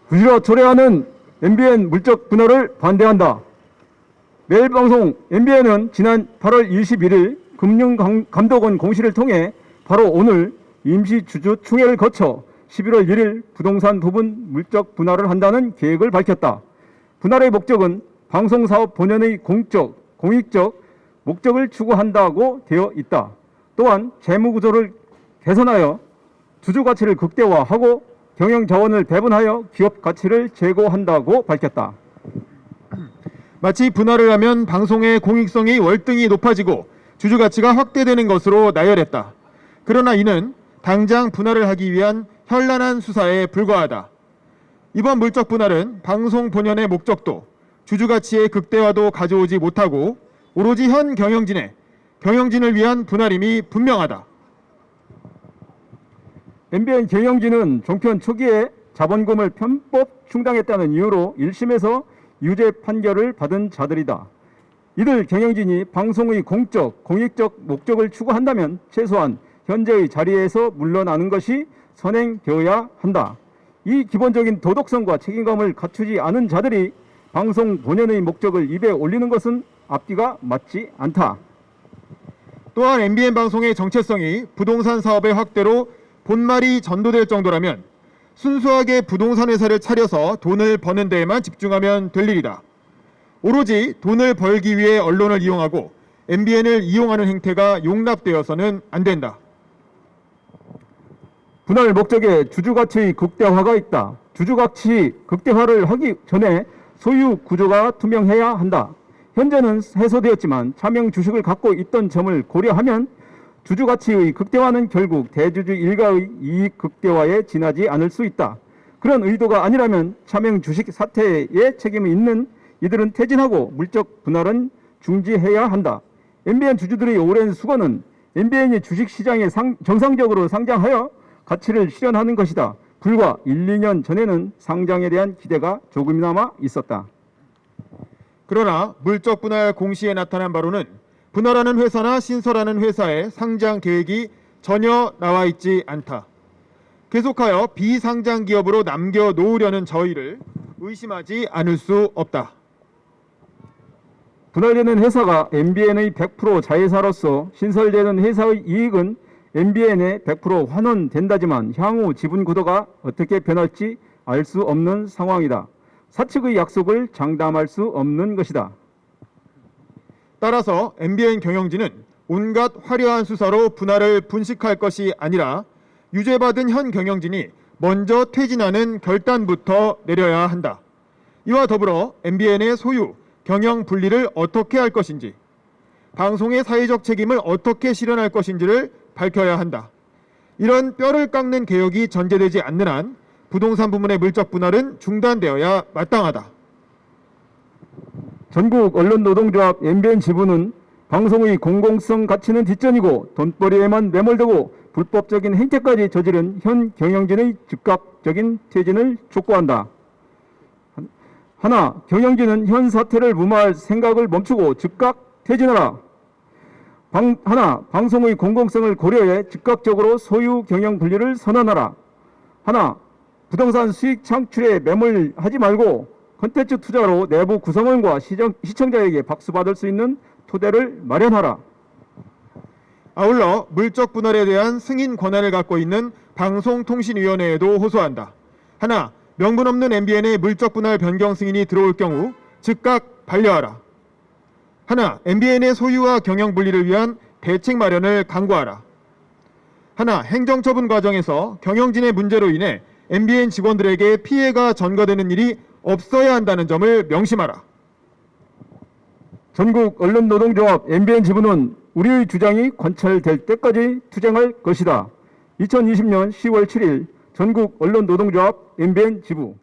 부지런히 초래하는 MBN 물적 분할을 반대한다. 매일방송 MBN은 지난 8월 21일 금융감독원 공시를 통해 바로 오늘 임시주주총회를 거쳐 11월 1일 부동산 부분 물적 분할을 한다는 계획을 밝혔다. 분할의 목적은 방송사업 본연의 공적, 공익적 목적을 추구한다고 되어 있다. 또한 재무구조를 개선하여 주주가치를 극대화하고 경영자원을 배분하여 기업 가치를 제고한다고 밝혔다. 마치 분할을 하면 방송의 공익성이 월등히 높아지고 주주가치가 확대되는 것으로 나열했다. 그러나 이는 당장 분할을 하기 위한 현란한 수사에 불과하다. 이번 물적 분할은 방송 본연의 목적도 주주가치의 극대화도 가져오지 못하고 오로지 현 경영진을 위한 분할임이 분명하다. MBN 경영진은 종편 초기에 자본금을 편법 충당했다는 이유로 1심에서 유죄 판결을 받은 자들이다. 이들 경영진이 방송의 공적, 공익적 목적을 추구한다면 최소한 현재의 자리에서 물러나는 것이 선행되어야 한다. 이 기본적인 도덕성과 책임감을 갖추지 않은 자들이 방송 본연의 목적을 입에 올리는 것은 앞뒤가 맞지 않다. 또한 MBN 방송의 정체성이 부동산 사업의 확대로 본말이 전도될 정도라면 순수하게 부동산 회사를 차려서 돈을 버는 데에만 집중하면 될 일이다. 오로지 돈을 벌기 위해 언론을 이용하고 MBN을 이용하는 행태가 용납되어서는 안 된다. 분할 목적에 주주가치의 극대화가 있다. 주주가치 극대화를 하기 전에 소유 구조가 투명해야 한다. 현재는 해소되었지만 차명 주식을 갖고 있던 점을 고려하면 주주가치의 극대화는 결국 대주주 일가의 이익 극대화에 지나지 않을 수 있다. 그런 의도가 아니라면 차명 주식 사태에 책임이 있는 이들은 퇴진하고 물적 분할은 중지해야 한다. MBN 주주들의 오랜 수고는 MBN이 주식시장에 정상적으로 상장하여 가치를 실현하는 것이다. 불과 1, 2년 전에는 상장에 대한 기대가 조금이나마 있었다. 그러나 물적 분할 공시에 나타난 바로는 분할하는 회사나 신설하는 회사의 상장 계획이 전혀 나와 있지 않다. 계속하여 비상장 기업으로 남겨놓으려는 저희를 의심하지 않을 수 없다. 분할되는 회사가 MBN의 100% 자회사로서 신설되는 회사의 이익은 MBN에 100% 환원된다지만 향후 지분 구도가 어떻게 변할지 알 수 없는 상황이다. 사측의 약속을 장담할 수 없는 것이다. 따라서 MBN 경영진은 온갖 화려한 수사로 분할을 분식할 것이 아니라 유죄받은 현 경영진이 먼저 퇴진하는 결단부터 내려야 한다. 이와 더불어 MBN의 소유, 경영 분리를 어떻게 할 것인지, 방송의 사회적 책임을 어떻게 실현할 것인지를 밝혀야 한다. 이런 뼈를 깎는 개혁이 전제되지 않는 한 부동산 부문의 물적 분할은 중단되어야 마땅하다. 전국 언론노동조합 MBN 지부는 방송의 공공성 가치는 뒷전이고 돈벌이에만 매몰되고 불법적인 행태까지 저지른 현 경영진의 즉각적인 퇴진을 촉구한다. 하나, 경영진은 현 사태를 무마할 생각을 멈추고 즉각 퇴진하라. 하나, 방송의 공공성을 고려해 즉각적으로 소유 경영 분리를 선언하라. 하나, 부동산 수익 창출에 매몰하지 말고 콘텐츠 투자로 내부 구성원과 시청자에게 박수받을 수 있는 토대를 마련하라. 아울러 물적 분할에 대한 승인 권한을 갖고 있는 방송통신위원회에도 호소한다. 하나, 명분 없는 MBN의 물적 분할 변경 승인이 들어올 경우 즉각 반려하라. 하나, MBN의 소유와 경영 분리를 위한 대책 마련을 강구하라. 하나, 행정처분 과정에서 경영진의 문제로 인해 MBN 직원들에게 피해가 전가되는 일이 없어야 한다는 점을 명심하라. 전국 언론노동조합 MBN 지부는 우리의 주장이 관철될 때까지 투쟁할 것이다. 2020년 10월 7일 전국 언론노동조합 MBN 지부.